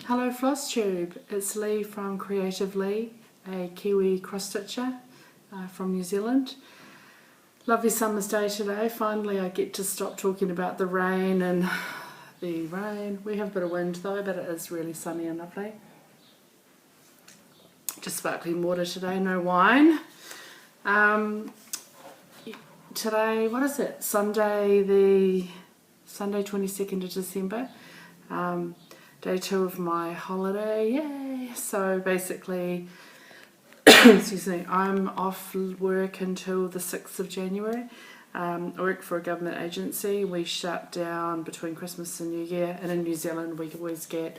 Hello Flosstube, it's Lee from Creative Lee, a Kiwi cross-stitcher from New Zealand. Lovely summer's day today. Finally I get to stop talking about the rain and the rain. We have a bit of wind though, but it is really sunny and lovely. Just sparkling water today, no wine. Today, what is it? Sunday 22nd of December. Day 2 of my holiday, yay! So basically, excuse me, I'm off work until the 6th of January. I work for a government agency. We shut down between Christmas and New Year, and in New Zealand we always get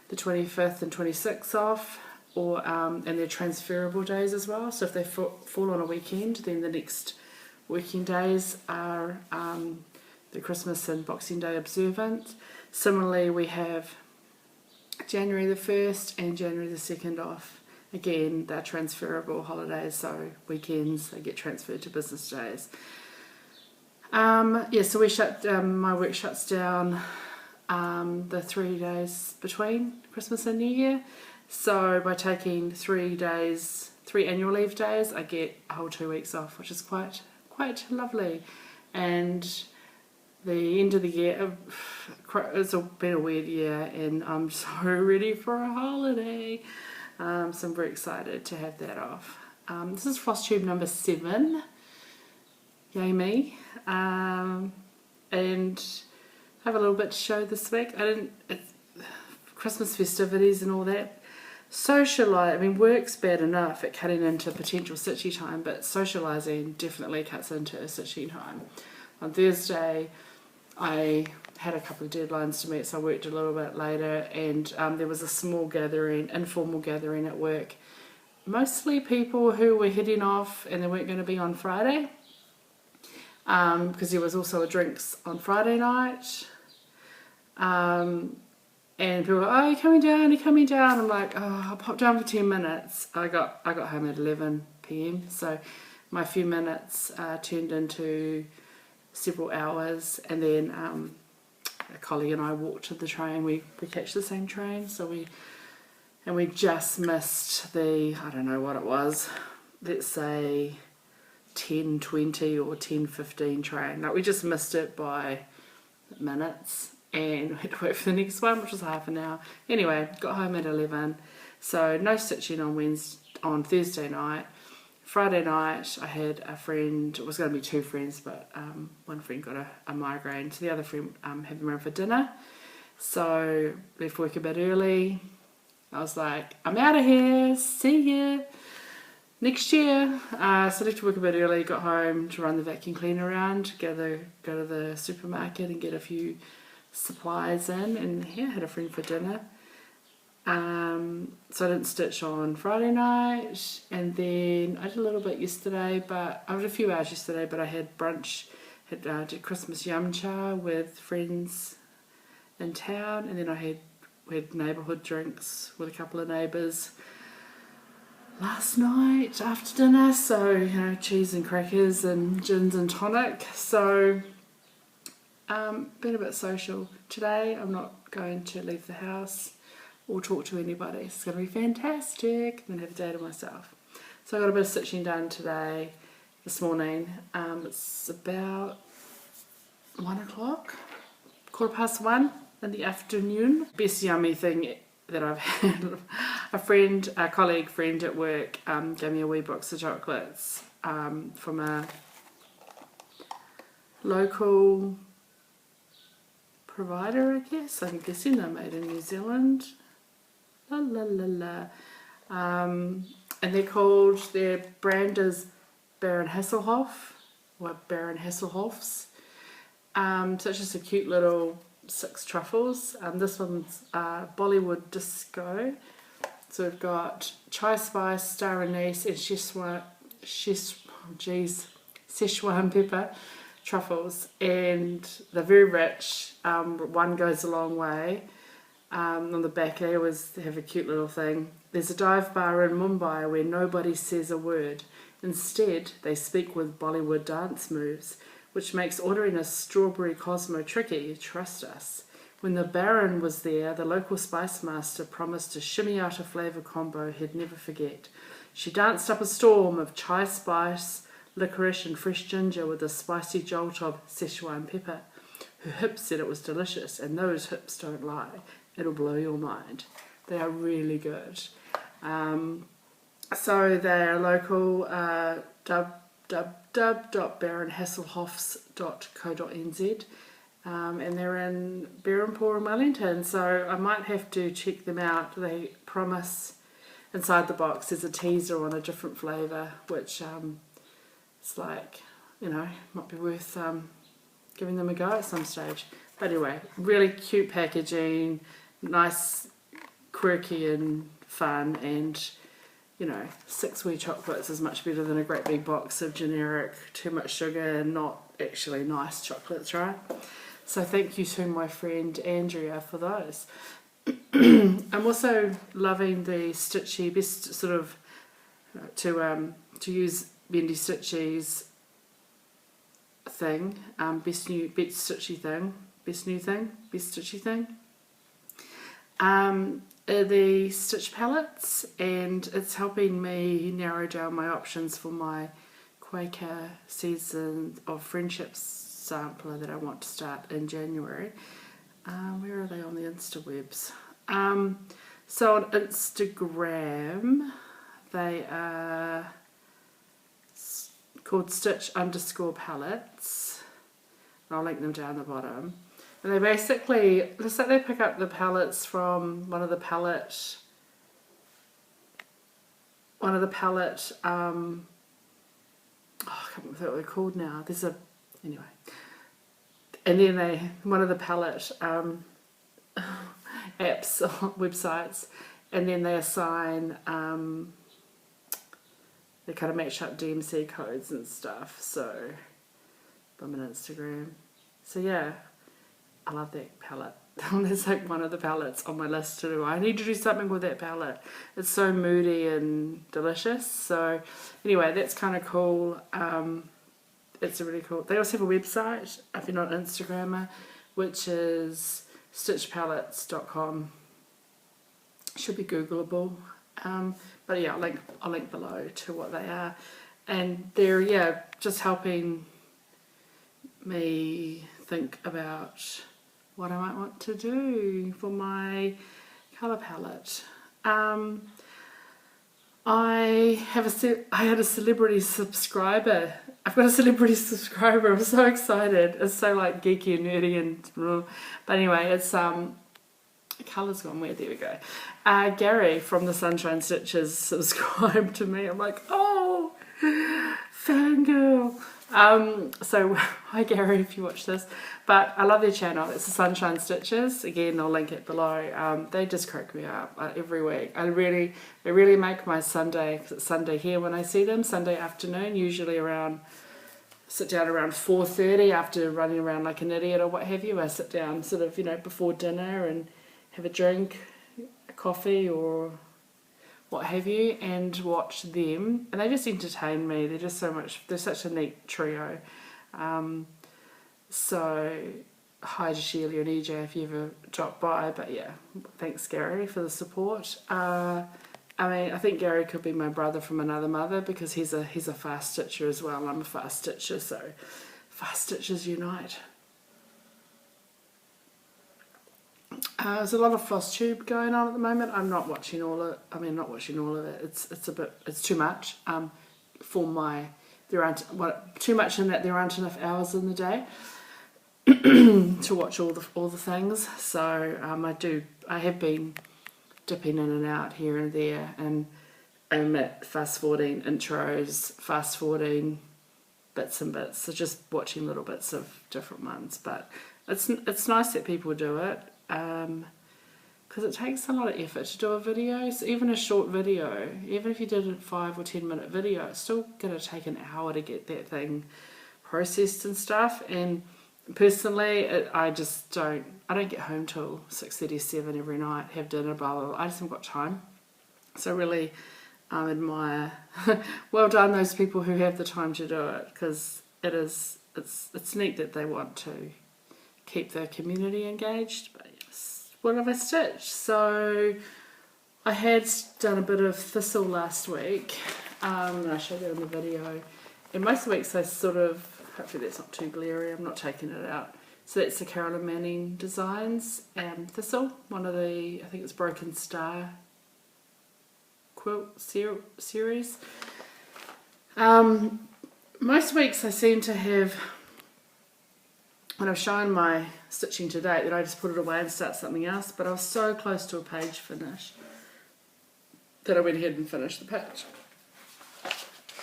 the 25th and 26th off, and they're transferable days as well. So if they fall on a weekend, then the next working days are the Christmas and Boxing Day observance. Similarly, we have January the 1st and January the 2nd off. Again, they're transferable holidays, so weekends they get transferred to business days. So my work shuts down the 3 days between Christmas and New Year. So by taking 3 annual leave days, I get a whole 2 weeks off, which is quite lovely. And the end of the year, it's been a weird year, and I'm so ready for a holiday. So I'm very excited to have that off. This is Flosstube number 7. Yay me. And I have a little bit to show this week. Christmas festivities and all that. Work's bad enough at cutting into potential stitchy time, but socialising definitely cuts into stitching time. On Thursday, I had a couple of deadlines to meet, so I worked a little bit later, and there was a small gathering, informal gathering at work. Mostly people who were heading off and they weren't going to be on Friday, because there was also a drinks on Friday night. And people were like, oh, you're coming down, you're coming down. I'm like, oh, I'll pop down for 10 minutes. I got home at 11 p.m, so my few minutes turned into several hours, and then a colleague and I walked to the train. We catch the same train, so we just missed the, I don't know what it was, let's say 10:20 or 10:15 train. Like, we just missed it by minutes, and we had to wait for the next one, which was half an hour. Anyway, got home at 11, so no stitching on Thursday night. Friday night I had a friend, it was going to be 2 friends, but one friend got a migraine, so the other friend had them around for dinner. So left work a bit early. I was like, I'm out of here, see ya next year. So left work a bit early, got home to run the vacuum cleaner around, go to the supermarket and get a few supplies in, and yeah, had a friend for dinner. So I didn't stitch on Friday night, and then I did a little bit yesterday, but I did a few hours yesterday, but I had brunch, did Christmas yum cha with friends in town, and then we had neighbourhood drinks with a couple of neighbours last night after dinner, so cheese and crackers and gins and tonic. So been a bit social. Today I'm not going to leave the house or talk to anybody. It's going to be fantastic. I'm going to have a day to myself. So I got a bit of stitching done this morning. It's about 1 o'clock, 1:15 in the afternoon. Best yummy thing that I've had. A colleague friend at work gave me a wee box of chocolates from a local provider, I guess. I'm guessing they're made in New Zealand. And their brand is Baron Hasselhoff, or Baron Hasselhoff's. So it's just a cute little 6 truffles. This one's Bollywood Disco. So we've got chai spice, star anise, and Szechuan pepper truffles, and they're very rich. One goes a long way. On the back they always have a cute little thing. There's a dive bar in Mumbai where nobody says a word. Instead, they speak with Bollywood dance moves, which makes ordering a strawberry Cosmo tricky. Trust us. When the Baron was there, the local spice master promised a shimmy out a flavour combo he'd never forget. She danced up a storm of chai spice, licorice and fresh ginger with a spicy jolt of Szechuan pepper. Her hips said it was delicious, and those hips don't lie. It'll blow your mind. They are really good. So they're local, www.baronhasselhoffs.co.nz, and they're in Berhampore and Wellington, so I might have to check them out. They promise inside the box there's a teaser on a different flavour, which it's like, you know, might be worth giving them a go at some stage. But anyway, really cute packaging, nice, quirky and fun, and you know, 6 wee chocolates is much better than a great big box of generic, too much sugar and not actually nice chocolates, right? So thank you to my friend Andrea for those. I'm also loving the Stitchy, best sort of, to use Bendy Stitchy's thing, best Stitchy thing. The stitch palettes, and it's helping me narrow down my options for my Quaker Season of Friendships sampler that I want to start in January. Where are they on the Instawebs? So on Instagram they are called Stitch_palettes. I'll link them down the bottom. And they basically, looks like they pick up the palettes from one of the palette, oh, I can't remember what they're called now. There's a, anyway. And then one of the palette apps, websites, and then they assign, they kind of match up DMC codes and stuff. So, I'm on Instagram. So yeah. I love that palette. That's like one of the palettes on my list to do. I need to do something with that palette. It's so moody and delicious. So anyway, that's kind of cool. It's a really cool. They also have a website, if you're not an Instagrammer, which is stitchpalettes.com. Should be Googleable. But yeah, I'll link below to what they are. And they're, just helping me think about what I might want to do for my colour palette. I had a celebrity subscriber. I've got a celebrity subscriber. I'm so excited. It's so like geeky and nerdy and but anyway, it's colour's gone weird. There we go. Gary from the Sunshine Stitches subscribed to me. I'm like, oh, fangirl. So hi Gary if you watch this, but I love their channel. It's the Sunshine Stitches. Again, I'll link it below. They just crack me up every week. They really make my Sunday, 'cause it's Sunday here when I see them, Sunday afternoon, usually sit down around 4:30 after running around like an idiot or what have you. I sit down sort of, before dinner and have a drink, a coffee or what have you, and watch them, and they just entertain me. They're just they're such a neat trio. So hi to Sheila and EJ if you ever drop by, but yeah, thanks Gary for the support. I think Gary could be my brother from another mother, because he's a fast stitcher as well. I'm a fast stitcher, so fast stitchers unite. There's a lot of Flosstube going on at the moment. I'm not watching all of it. It's too much for my. Too much in that there aren't enough hours in the day to watch all the things. So I have been dipping in and out here and there, and I'm at fast forwarding intros, fast forwarding bits and bits. So just watching little bits of different ones. But it's nice that people do it. Because it takes a lot of effort to do a video. So even a short video, even if you did a 5 or 10 minute video, it's still going to take an hour to get that thing processed and stuff. And personally, I don't get home till 6:37 every night, have dinner, blah, blah, blah. I just haven't got time. So really admire, well done those people who have the time to do it, because it's neat that they want to keep their community engaged. But yeah. what have I stitched? So I had done a bit of thistle last week, and I showed that in the video. And most weeks I sort of, hopefully that's not too glary, I'm not taking it out. So that's the Carolyn Manning Designs thistle, one of the, I think it's Broken Star quilt series. Most weeks I seem to have, when I've shown my stitching to date, that I just put it away and start something else, but I was so close to a page finish that I went ahead and finished the page.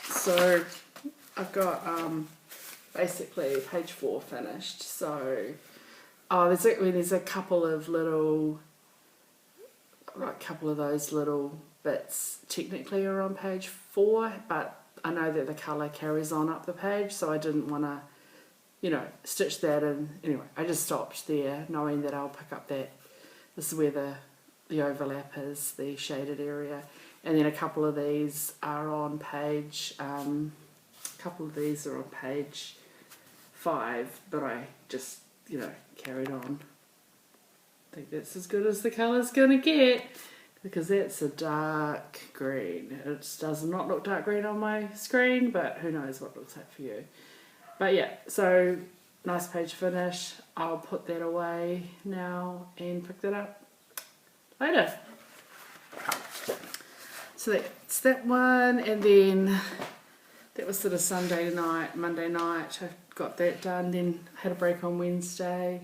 So I've got basically page 4 finished. So there's a couple of little, like a couple of those little bits technically are on page 4, but I know that the colour carries on up the page, so I didn't want to, you know, stitch that in. Anyway, I just stopped there knowing that I'll pick up that, this is where the overlap is, the shaded area. And then a couple of these are on page, page 5, but I just, you know, carried on. I think that's as good as the colour's going to get, because that's a dark green. It does not look dark green on my screen, but who knows what it looks like for you. But yeah, so nice page finish. I'll put that away now and pick that up later. So that's that one, and then that was sort of Sunday night, Monday night, I got that done, then had a break on Wednesday.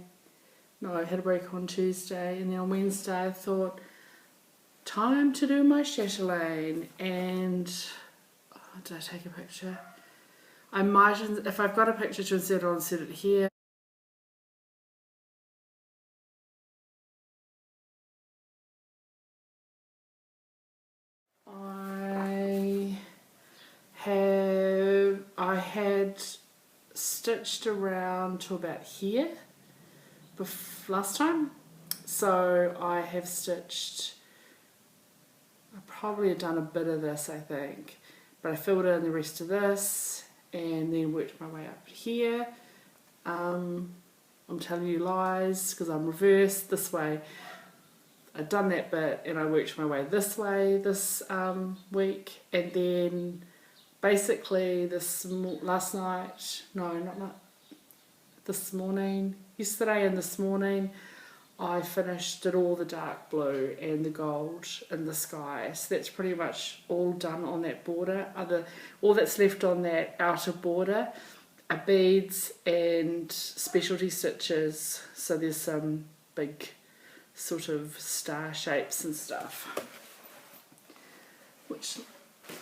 No, I had a break on Tuesday, and then on Wednesday I thought, time to do my chatelaine, and did I take a picture? I might, if I've got a picture to insert, I'll insert it here. I had stitched around to about here last time, so I have stitched, I probably have done a bit of this I think, but I filled in the rest of this and then worked my way up here. I'm telling you lies because I'm reversed this way. I'd done that bit and I worked my way this way this week, and then basically yesterday and this morning I did all the dark blue and the gold in the sky, so that's pretty much all done on that border. All that's left on that outer border are beads and specialty stitches, so there's some big sort of star shapes and stuff, which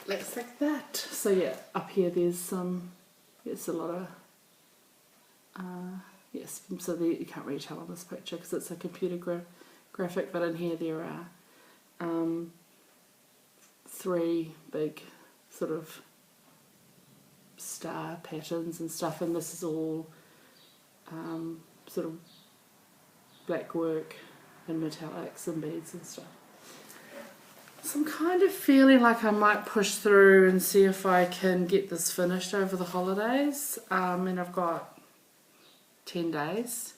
looks like that. So yeah, up here there's a lot of yes, so you can't really tell on this picture because it's a computer graphic, but in here there are 3 big sort of star patterns and stuff, and this is all sort of black work and metallics and beads and stuff. So I'm kind of feeling like I might push through and see if I can get this finished over the holidays, and I've got 10 days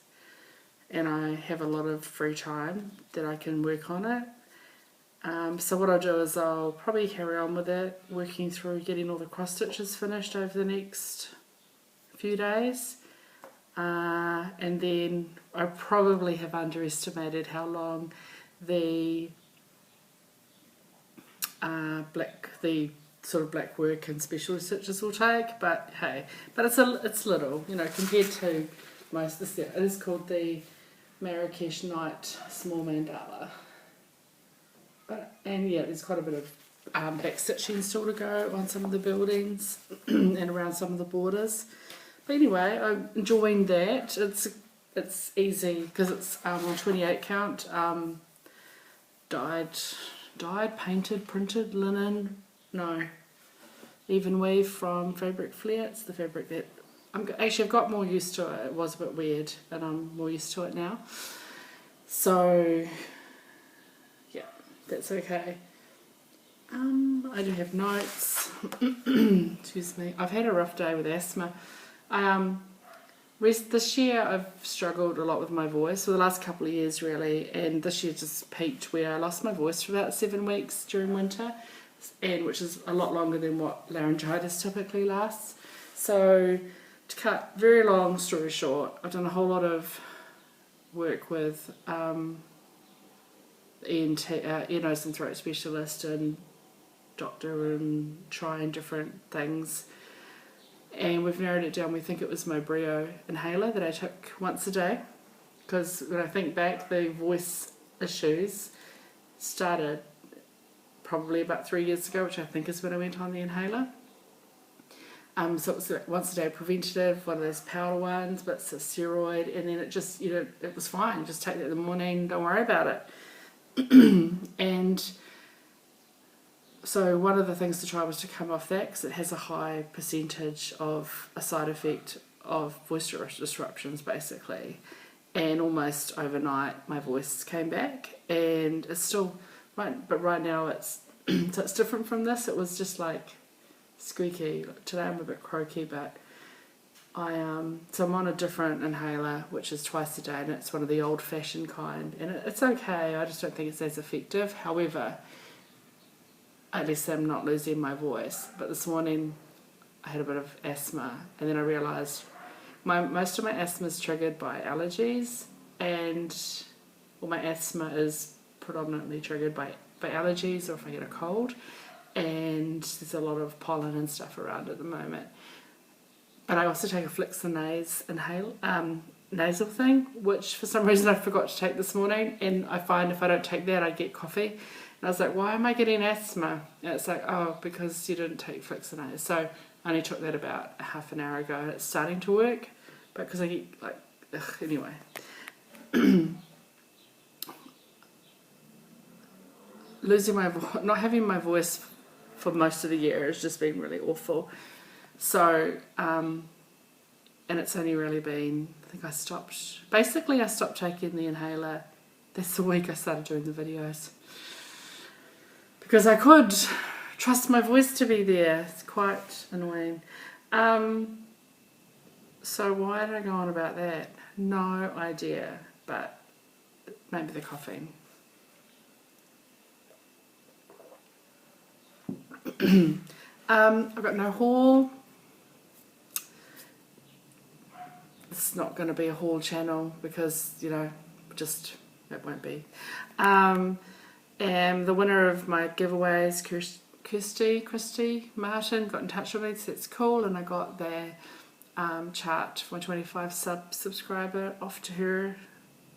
and I have a lot of free time that I can work on it. So what I'll do is I'll probably carry on with it, working through getting all the cross stitches finished over the next few days, and then I probably have underestimated how long the sort of black work and specialty stitches will take, but hey, it's little, you know, compared to most. It is called the Marrakesh Night Small Mandala. And yeah, there's quite a bit of back stitching still to go on some of the buildings and around some of the borders. But anyway, I'm enjoying that. It's easy because it's on 28 count, dyed, painted, printed linen. No, even weave from Fabric Flair. It's the fabric that I've got more used to it. It was a bit weird, but I'm more used to it now. So yeah, that's okay. I do have notes. Excuse me. I've had a rough day with asthma. This year I've struggled a lot with my voice, for the last couple of years really, and this year just peaked where I lost my voice for about 7 weeks during winter, and which is a lot longer than what laryngitis typically lasts. So to cut very long story short, I've done a whole lot of work with ENT, ear, nose and throat specialist and doctor, and trying different things. And we've narrowed it down. We think it was my Brio inhaler that I took once a day. Because when I think back, the voice issues started probably about 3 years ago, which I think is when I went on the inhaler. So it was like once a day preventative, one of those powder ones, but it's a steroid, and then it just, it was fine. You just take that in the morning, don't worry about it. And so one of the things to try was to come off that, because it has a high percentage of a side effect of voice disruptions basically, and almost overnight my voice came back, and it's still right, but right now it's so it's different from this. It was just like squeaky. Today I'm a bit croaky, but so I'm on a different inhaler which is twice a day, and it's one of the old-fashioned kind, and it's okay. I just don't think it's as effective. However, at least I'm not losing my voice. But this morning I had a bit of asthma, and then I realised most of my asthma is triggered by allergies, and my asthma is predominantly triggered by allergies or if I get a cold, and there's a lot of pollen and stuff around at the moment. But I also take a Flixinase nasal thing, which for some reason I forgot to take this morning, and I find if I don't take that I get coffee. And I was like, why am I getting asthma? And it's like, oh, because you didn't take Flixinase. So I only took that about a half an hour ago, and it's starting to work, but because I get like, anyway. Not having my voice for most of the year has just been really awful. So, and it's only really been, I think I stopped taking the inhaler. That's the week I started doing the videos, because I could trust my voice to be there. It's quite annoying. So why did I go on about that? No idea, but maybe the coughing. I've got no haul. It's not going to be a haul channel because, just it won't be. And the winner of my giveaways, Christy Martin, got in touch with me, so it's cool, and I got their chart for my 25 subscriber off to her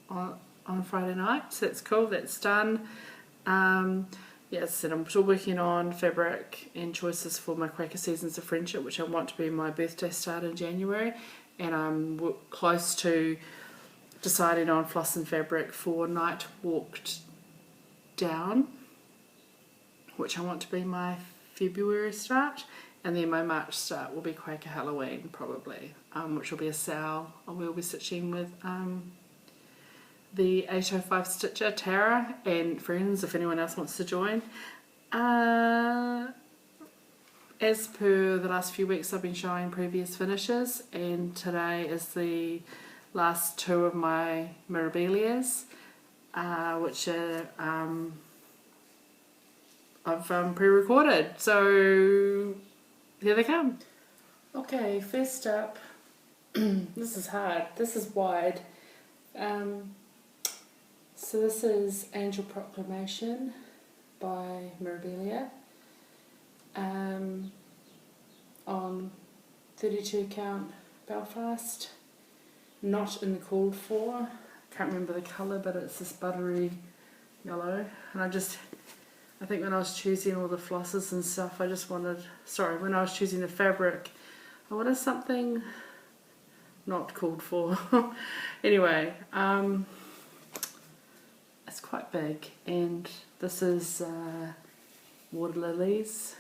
on Friday night, so that's cool. That's done. Yes, and I'm still working on fabric and choices for my Quaker Seasons of Friendship, which I want to be my birthday start in January, and I'm close to deciding on floss and fabric for Night Walked Down, which I want to be my February start, and then my March start will be Quaker Halloween probably, which will be a sale. I will be stitching with the 805 Stitcher, Tara, and friends if anyone else wants to join. As per the last few weeks I've been showing previous finishes, and today is the last two of my Mirabilias, which are I've pre-recorded, so here they come. Okay, first up, this is hard, this is wide. So this is Angel Proclamation by Mirabilia, on 32 count Belfast, not in the called for. Can't remember the colour, but it's this buttery yellow, and I think when I was choosing all the flosses and stuff, when I was choosing the fabric, I wanted something not called for. Anyway, it's quite big, and this is water lilies.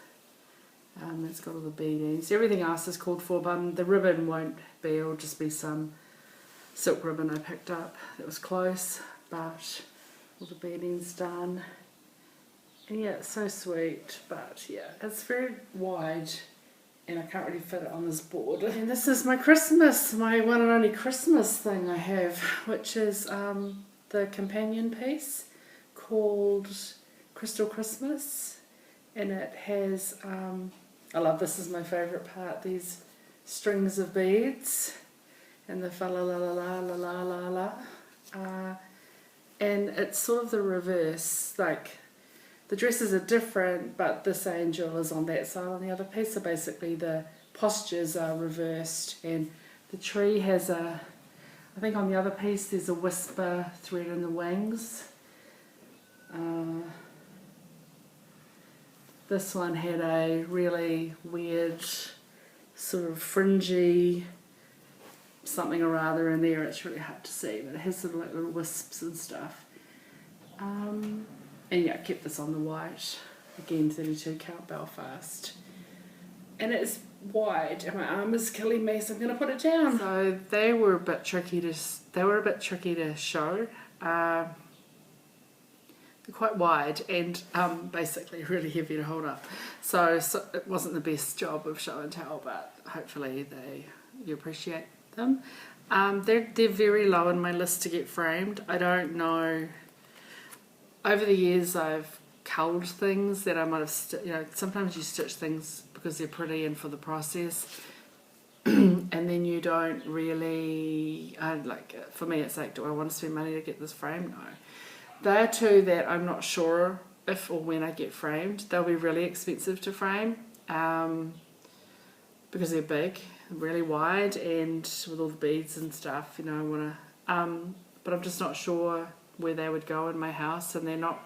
It's got all the beadings. Everything else is called for, but the ribbon won't be. It'll just be some silk ribbon I picked up that was close, but all the beadings done. And yeah, it's so sweet, but yeah, it's very wide, and I can't really fit it on this board. And this is my Christmas, my one and only Christmas thing I have, which is the companion piece called Crystal Christmas, and it has, I love this, is my favourite part, these strings of beads and the fa la la la la la la la la, and it's sort of the reverse, like the dresses are different, but this angel is on that side on the other piece, so basically the postures are reversed, and the tree has a, I think on the other piece there's a whisper thread in the wings. This one had a really weird sort of fringy something or other in there. It's really hard to see, but it has sort of like little wisps and stuff. And yeah, I kept this on the white, again 32 count Belfast, and it's wide and my arm is killing me, so I'm going to put it down. So they were a bit tricky to show. Quite wide and basically really heavy to hold up, so it wasn't the best job of show and tell, but hopefully you appreciate them. They're very low on my list to get framed. I don't know, over the years I've culled things that I might have sometimes you stitch things because they're pretty and for the process, and then you don't really, for me it's like, do I want to spend money to get this framed? No. They are two that I'm not sure if or when I get framed. They'll be really expensive to frame because they're big, really wide, and with all the beads and stuff, I want to, but I'm just not sure where they would go in my house, and they're not,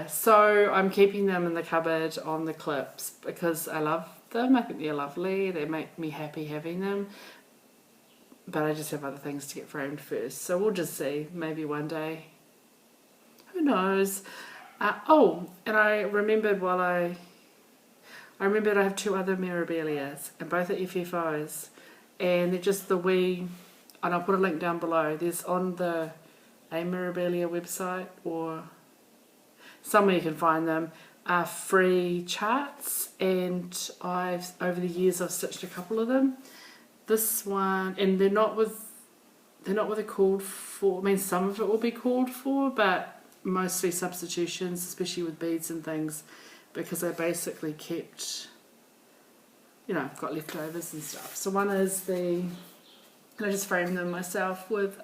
so I'm keeping them in the cupboard on the clips because I love them. I think they're lovely. They make me happy having them. But I just have other things to get framed first, so we'll just see. Maybe one day, who knows. And I remembered I have two other Mirabilias, and both are FFOs, and they're just the wee, and I'll put a link down below. There's on the Mirabilia website or somewhere you can find them, free charts, and over the years I've stitched a couple of them. This one, and they're not with a called for, I mean some of it will be called for, but mostly substitutions, especially with beads and things, because I basically kept, I've got leftovers and stuff. So one is and I just framed them myself with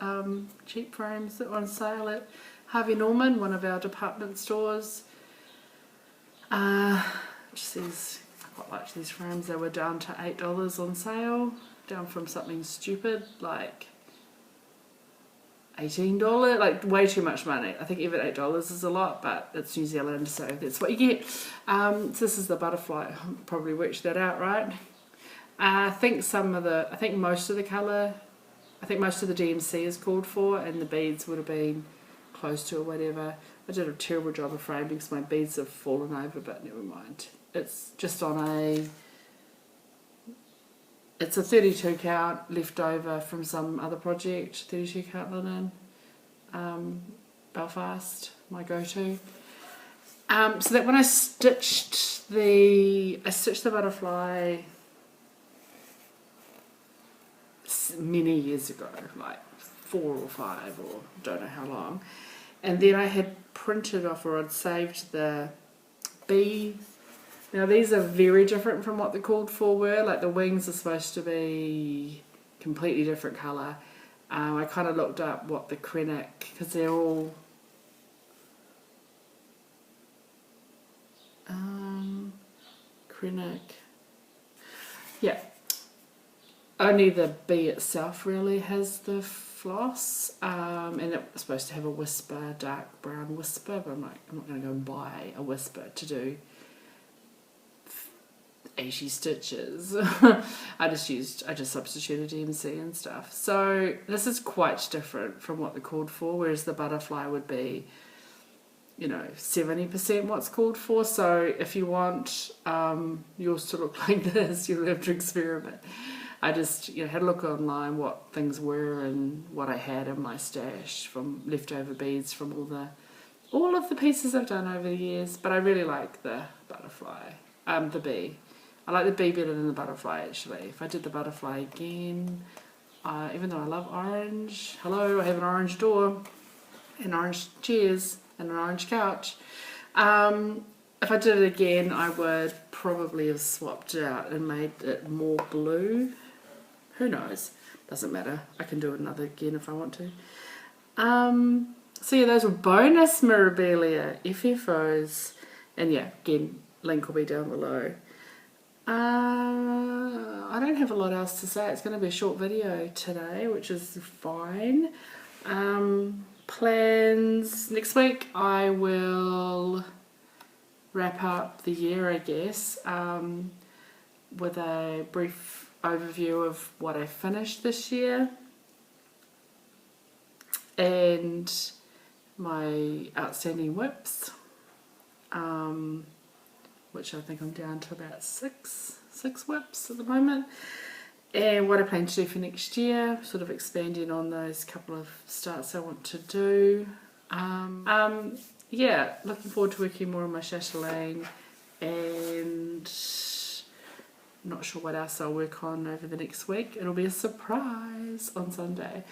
cheap frames that were on sale at Harvey Norman, one of our department stores. Just these, I quite liked these frames. They were down to $8 on sale. Down from something stupid like $18, like way too much money. I think even $8 is a lot, but it's New Zealand, so that's what you get. So this is the butterfly. Probably worked that out, right? I think most of the colour, I think most of the DMC is called for, and the beads would have been close to or whatever. I did a terrible job of framing because my beads have fallen over, but never mind. It's just on it's a 32 count left over from some other project, 32 count linen, Belfast, my go-to. So that when I stitched the butterfly many years ago, like 4 or 5 or don't know how long, and then I had printed off, or I'd saved the bee. Now these are very different from what the called for were, like the wings are supposed to be completely different colour. I kind of looked up what the Krennic, because they're all Krennic, only the bee itself really has the floss, and it was supposed to have a whisper, dark brown whisper, but I'm not going to go and buy a whisper to do 80 stitches. I just substituted DMC and stuff. So this is quite different from what they're called for, whereas the butterfly would be, 70% what's called for. So if you want yours to look like this, you'll have to experiment. I just had a look online what things were and what I had in my stash from leftover beads from all of the pieces I've done over the years. But I really like the butterfly, the bee. I like the bee better than the butterfly actually. If I did the butterfly again, even though I love orange, hello, I have an orange door, and orange chairs, and an orange couch. If I did it again, I would probably have swapped it out and made it more blue. Who knows? Doesn't matter. I can do another again if I want to. So yeah, those were bonus Mirabilia FFOs. And yeah, again, link will be down below. I don't have a lot else to say. It's going to be a short video today, which is fine. Plans next week, I will wrap up the year, I guess, with a brief overview of what I finished this year and my outstanding whips, which I think I'm down to about six whips at the moment, and what I plan to do for next year, sort of expanding on those couple of starts I want to do. Yeah, looking forward to working more on my chatelaine, and not sure what else I'll work on over the next week. It'll be a surprise on Sunday.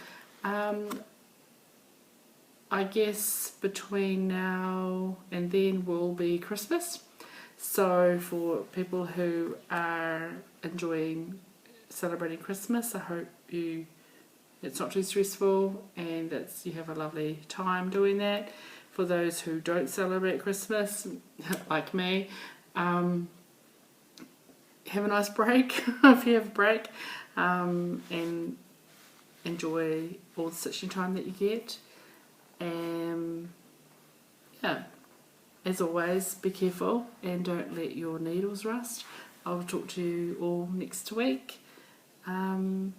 I guess between now and then will be Christmas. So for people who are enjoying celebrating Christmas, I hope it's not too stressful and that you have a lovely time doing that. For those who don't celebrate Christmas, like me, have a nice break if you have a break, and enjoy all the stitching time that you get. Yeah, as always, be careful and don't let your needles rust. I'll talk to you all next week. Ciao.